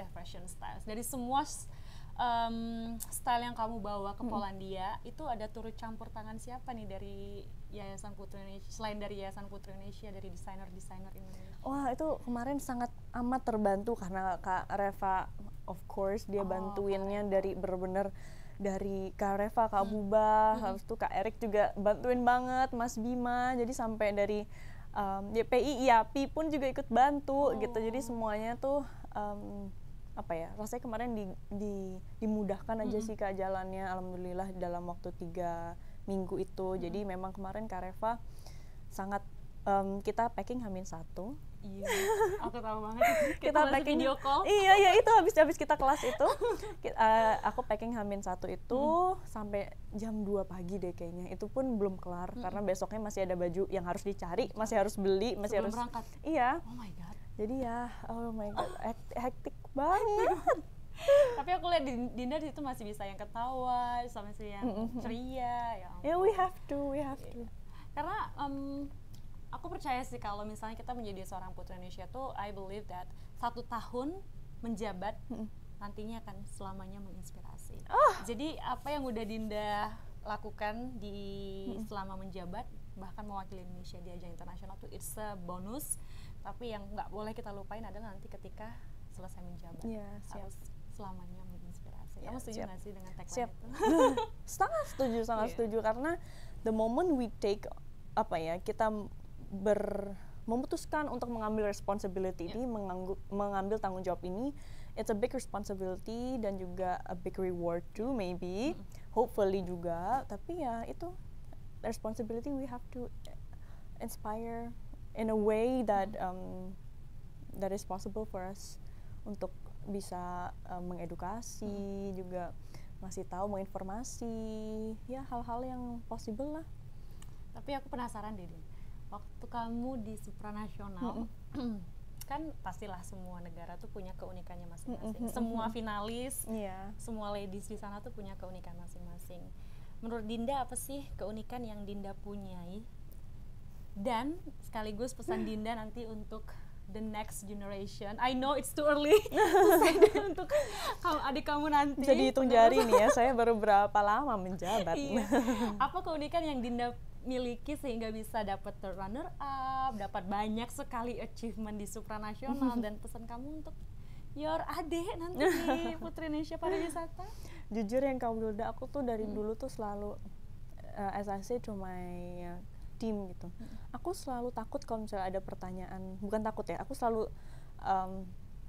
dari semua style yang kamu bawa ke Polandia, itu ada turut campur tangan siapa nih dari Yayasan Putri Indonesia, selain dari Yayasan Putri Indonesia, dari desainer-desainer Indonesia? Wah, itu kemarin sangat amat terbantu karena Kak Reva, of course, dia bantuinnya dari bener-bener dari Kak Reva, Kak Buba, habis itu Kak Erik juga bantuin banget, Mas Bima, jadi sampai dari YPI, IAPI pun juga ikut bantu gitu, jadi semuanya tuh apa ya, rasanya kemarin dimudahkan aja sih Kak jalannya, alhamdulillah dalam waktu 3 minggu itu. Jadi memang kemarin Kak Reva sangat kita packing H-1. Iya, aku tahu banget. Kita packing video call. Iya itu habis kita kelas itu. Aku packing H-1 itu sampai jam 2 pagi deh kayaknya. Itu pun belum kelar karena besoknya masih ada baju yang harus dicari, masih harus beli, masih sebelum harus berangkat. Iya. Oh my god. Jadi ya, oh my god, hektik banget. Tapi aku lihat Dinda di situ masih bisa yang ketawa, sama si yang ceria. Ya, we have to. Karena aku percaya sih kalau misalnya kita menjadi seorang Putri Indonesia tuh, I believe that 1 tahun menjabat nantinya akan selamanya menginspirasi. Jadi apa yang udah Dinda lakukan di selama menjabat, bahkan mewakili Indonesia di ajang internasional tuh it's a bonus. Tapi yang nggak boleh kita lupain adalah nanti ketika selesai menjabat, harus selamanya menginspirasi. Kamu setuju nggak sih dengan tagline itu? Sangat setuju karena the moment we take kita memutuskan untuk mengambil responsibility ini, mengambil tanggung jawab ini, it's a big responsibility dan juga a big reward too maybe, hopefully juga. Tapi ya itu responsibility, we have to inspire in a way that that is possible for us untuk bisa mengedukasi, juga ngasih tahu, menginformasi, ya hal-hal yang possible lah. Tapi aku penasaran deh, waktu kamu di supranasional, kan pastilah semua negara tuh punya keunikannya masing-masing. Semua finalis, semua ladies di sana tuh punya keunikan masing-masing. Menurut Dinda apa sih keunikan yang Dinda punyai? Dan sekaligus pesan Dinda nanti untuk the next generation. I know it's too early untuk adik kamu nanti. Bisa dihitung jari nih ya, saya baru berapa lama menjabat. Iya. Apa keunikan yang Dinda miliki sehingga bisa dapat third runner up, dapat banyak sekali achievement di supranasional, dan pesan kamu untuk your adik nanti di Putri Indonesia Pariwisata? Jujur yang kamu Wilda, aku tuh dari dulu tuh selalu as I say to my team gitu. Aku selalu takut kalau misalnya ada pertanyaan, bukan takut ya, aku selalu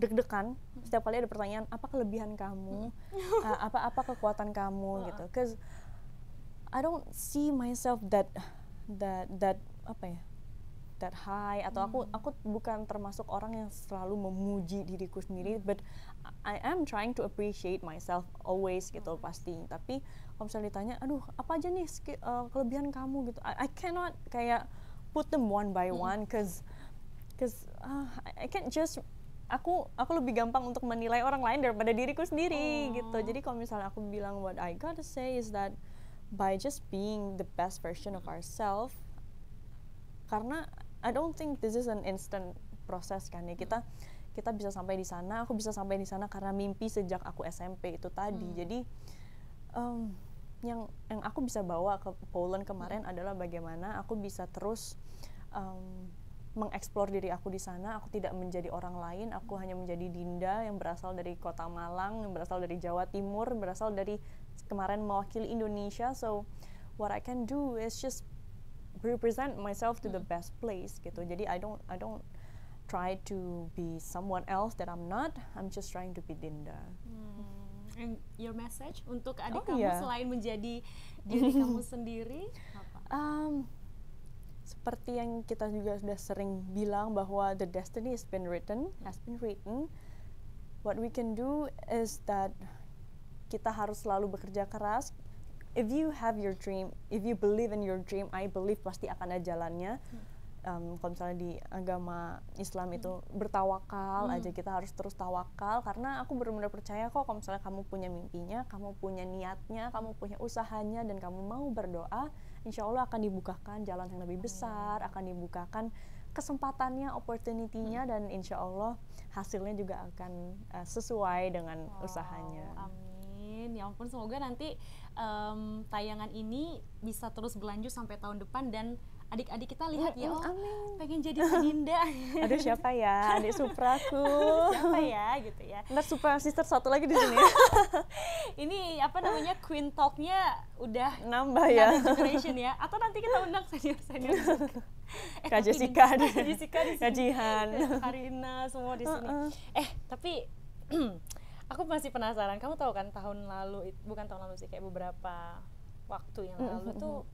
deg-degan setiap kali ada pertanyaan, apa kelebihan kamu, apa kekuatan kamu gitu. Cause I don't see myself that apa ya, that high, atau aku bukan termasuk orang yang selalu memuji diriku sendiri, but I am trying to appreciate myself always gitu pasti. Tapi kalau misalnya ditanya, aduh apa aja nih kelebihan kamu gitu, I cannot kayak put them one by one, cause I can't just aku lebih gampang untuk menilai orang lain daripada diriku sendiri gitu. Jadi kalau misalnya aku bilang, what I gotta say is that by just being the best version of ourselves, karena I don't think this is an instant process kan ya, kita bisa sampai di sana, aku bisa sampai di sana karena mimpi sejak aku SMP itu tadi. Jadi yang aku bisa bawa ke Poland kemarin adalah bagaimana aku bisa terus mengeksplor diri aku di sana. Aku tidak menjadi orang lain, aku hanya menjadi Dinda yang berasal dari Kota Malang, yang berasal dari Jawa Timur, berasal dari kemarin mewakili Indonesia. So what I can do is just represent myself to the best place gitu. Jadi I don't try to be someone else that I'm not. I'm just trying to be Dinda. And your message untuk adik kamu selain menjadi diri kamu sendiri apa? Seperti yang kita juga sudah sering bilang bahwa the destiny has been written. What we can do is that kita harus selalu bekerja keras. If you have your dream, if you believe in your dream, I believe pasti akan ada jalannya. Kalau misalnya di agama Islam itu bertawakal aja, kita harus terus tawakal, karena aku benar-benar percaya kok kalau misalnya kamu punya mimpinya, kamu punya niatnya, kamu punya usahanya, dan kamu mau berdoa, insya Allah akan dibukakan jalan yang lebih besar, akan dibukakan kesempatannya, opportunity-nya, dan insya Allah hasilnya juga akan sesuai dengan usahanya. Amin. Ya ampun, semoga nanti tayangan ini bisa terus berlanjut sampai tahun depan, dan adik-adik kita lihat pengen jadi Dinda. Aduh, siapa ya adik Supraku? Siapa ya gitu ya. Ntar Supra Sister satu lagi di sini. Ini apa namanya, Queen Talk-nya udah nambah ya. Generation ya. Atau nanti kita undang senior Kak Jessica, Kak Jihan, Karina, semua di sini. Tapi aku masih penasaran. Kamu tahu kan bukan tahun lalu sih, kayak beberapa waktu yang lalu tuh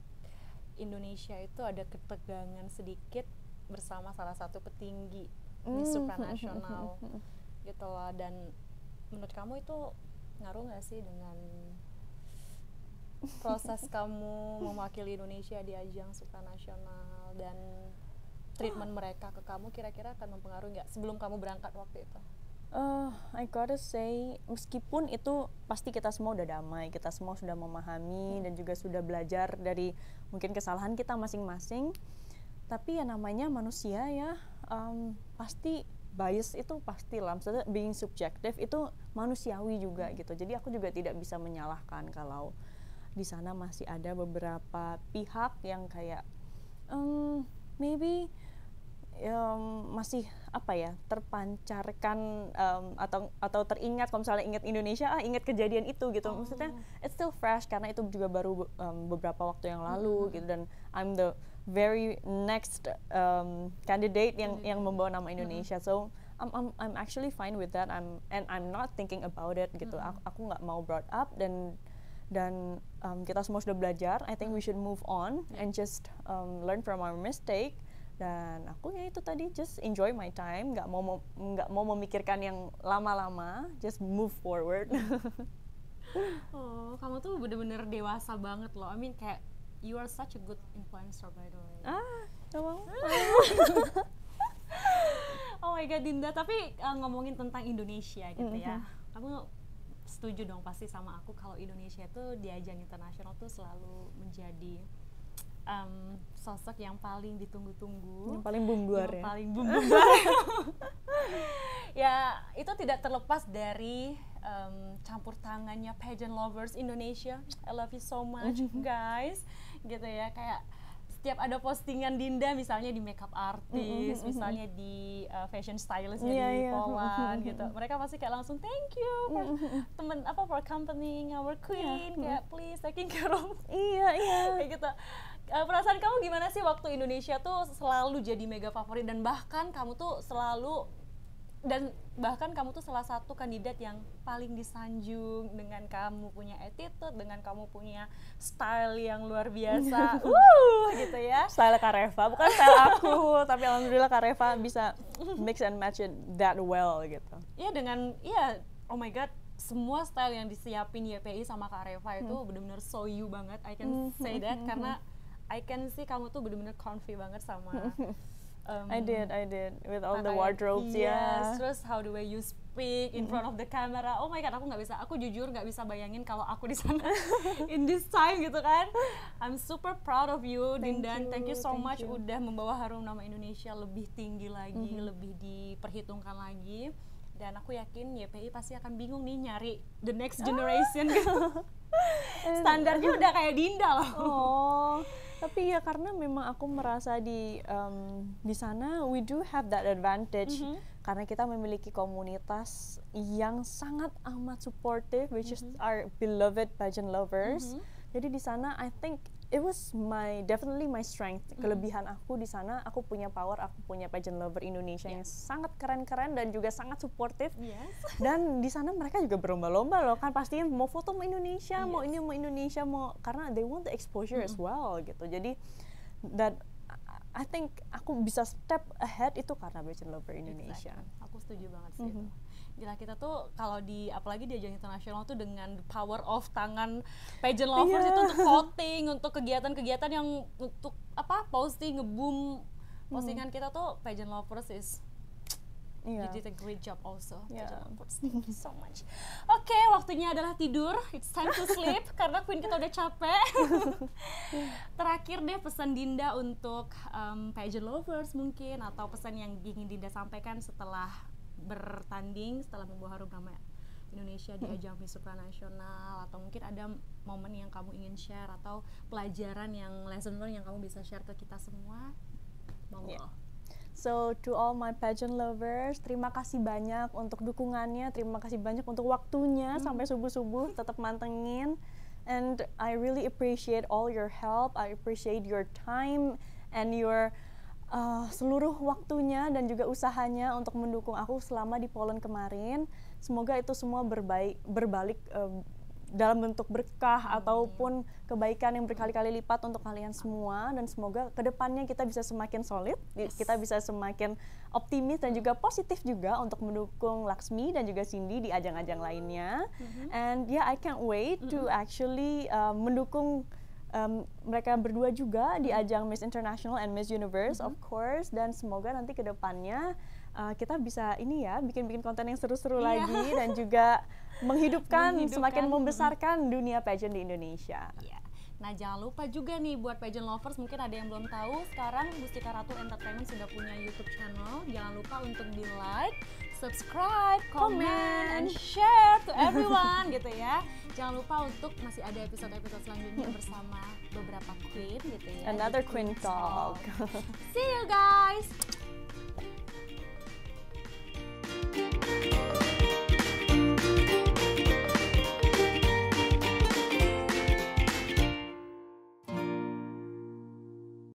Indonesia itu ada ketegangan sedikit bersama salah satu petinggi di supranasional gitu loh. Dan menurut kamu itu ngaruh nggak sih dengan proses kamu mewakili Indonesia di ajang supranasional, dan treatment mereka ke kamu kira-kira akan mempengaruhi nggak sebelum kamu berangkat waktu itu? I gotta say, meskipun itu pasti kita semua udah damai, kita semua sudah memahami dan juga sudah belajar dari mungkin kesalahan kita masing-masing, tapi ya namanya manusia ya, pasti bias itu pastilah, maksudnya being subjective itu manusiawi juga gitu. Jadi aku juga tidak bisa menyalahkan kalau di sana masih ada beberapa pihak yang kayak maybe masih apa ya, terpancarkan atau teringat, kalau misalnya ingat Indonesia, ingat kejadian itu gitu. Maksudnya it's still fresh karena itu juga baru beberapa waktu yang lalu gitu, dan I'm the very next candidate yang membawa nama Indonesia. So I'm actually fine with that. I'm not thinking about it gitu. Aku nggak mau brought up, dan kita semua sudah belajar. I think we should move on and just learn from our mistake. Dan aku ya itu tadi just enjoy my time, nggak mau memikirkan yang lama-lama, just move forward. Oh, kamu tuh bener-bener dewasa banget loh. I mean kayak you are such a good influencer by the way. Emang? Oh my god Dinda, tapi ngomongin tentang Indonesia gitu ya. Kamu setuju dong pasti sama aku kalau Indonesia tuh di ajang internasional tuh selalu menjadi sosok yang paling ditunggu-tunggu, yang paling bumbuar ya. Paling bumbuar. Ya itu tidak terlepas dari campur tangannya pageant lovers Indonesia. I love you so much guys, gitu ya. Kayak setiap ada postingan Dinda misalnya di makeup artist, misalnya di fashion stylistnya di Poland gitu, mereka pasti kayak langsung thank you for for accompanying our queen, kayak please taking care of kayak gitu. Perasaan kamu gimana sih waktu Indonesia tuh selalu jadi mega favorit dan bahkan kamu tuh salah satu kandidat yang paling disanjung dengan kamu punya attitude, dengan kamu punya style yang luar biasa, gitu ya. Style Kak Reva, bukan style aku, tapi alhamdulillah Kak Reva bisa mix and match it that well gitu. Oh my god, semua style yang disiapin YPI sama Kak Reva itu benar-benar so you banget. I can say that karena I can see kamu tuh benar-benar comfy banget sama I did with all the wardrobes. Yes, terus how the way you speak in front of the camera. Oh my god, aku jujur nggak bisa bayangin kalau aku di sana in this time gitu kan. I'm super proud of you, Dinda. Thank you so much udah membawa harum nama Indonesia lebih tinggi lagi, lebih diperhitungkan lagi. Dan aku yakin YPI pasti akan bingung nih nyari the next generation gitu. Standarnya udah kayak Dinda loh. Oh, tapi ya karena memang aku merasa di sana we do have that advantage karena kita memiliki komunitas yang sangat amat supportive, which is our beloved pageant lovers. Jadi di sana I think it was definitely my strength. Kelebihan aku di sana, aku punya power, aku punya pageant lover Indonesia yang sangat keren-keren dan juga sangat supportive. Dan di sana mereka juga berlomba-lomba loh kan, pasti mau foto sama Indonesia, mau ini mau Indonesia, mau karena they want the exposure as well gitu. Jadi that I think aku bisa step ahead itu karena pageant lover Indonesia. Aku setuju banget sih itu. Gila, kita tuh kalau apalagi di ajang internasional tuh dengan power of tangan pageant lovers itu untuk voting, untuk kegiatan-kegiatan yang untuk posting, nge-boom postingan kita tuh pageant lovers you did a great job also. Pageant lovers, thank you so much. Oke, waktunya adalah tidur, it's time to sleep karena queen kita udah capek. Terakhir deh pesan Dinda untuk pageant lovers mungkin, atau pesan yang ingin Dinda sampaikan setelah bertanding, setelah membawa harum nama Indonesia di ajang Miss Supranasional, atau mungkin ada momen yang kamu ingin share atau pelajaran yang lesson learned yang kamu bisa share ke kita semua. Monggo. So to all my pageant lovers, terima kasih banyak untuk dukungannya, terima kasih banyak untuk waktunya sampai subuh-subuh tetap mantengin, and I really appreciate all your help. I appreciate your time and your seluruh waktunya dan juga usahanya untuk mendukung aku selama di Poland kemarin. Semoga itu semua berbalik dalam bentuk berkah ataupun kebaikan yang berkali-kali lipat untuk kalian semua, dan semoga kedepannya kita bisa semakin solid, kita bisa semakin optimis dan juga positif juga untuk mendukung Laksmi dan juga Cindy di ajang-ajang lainnya. And I can't wait to actually mendukung mereka berdua juga di ajang Miss International and Miss Universe of course, dan semoga nanti ke depannya kita bisa bikin-bikin konten yang seru-seru lagi dan juga menghidupkan semakin membesarkan dunia pageant di Indonesia. Nah, jangan lupa juga nih buat pageant lovers, mungkin ada yang belum tahu, sekarang Mustika Ratu Entertainment sudah punya YouTube channel. Jangan lupa untuk di like, subscribe, comment, and share to everyone gitu ya. Jangan lupa untuk masih ada episode-episode selanjutnya bersama beberapa queen gitu ya. Another Queen Talk. See you guys.